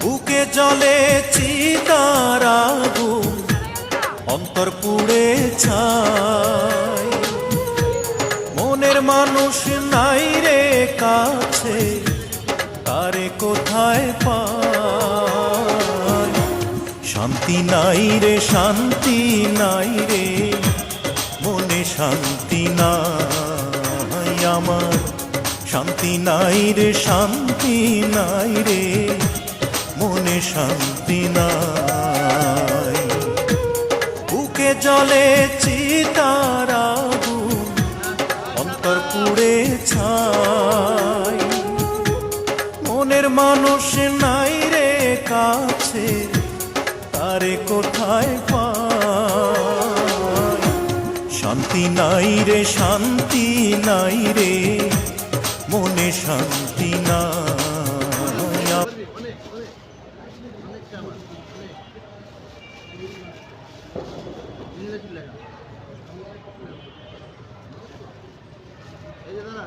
বুকে জ্বলে চিতার আগুন, অন্তর পুড়ে ছাই। মনের মানুষ নাই রে কাছে, তারে কোথায় পাই? শান্তি নাই রে, শান্তি নাই রে, মনে শান্তি নাই আমার। শান্তি নাই রে, শান্তি নাই রে, মনে শান্তি নাই। বুকে জ্বলে চিতার আগুন, অন্তর পুড়ে ছাই। মনের মানুষ নাই রে কাছে, তারে কোথায় পাই? শান্তি নাই রে, শান্তি নাই রে, মনে শান্তি নাই। এই যে দাদা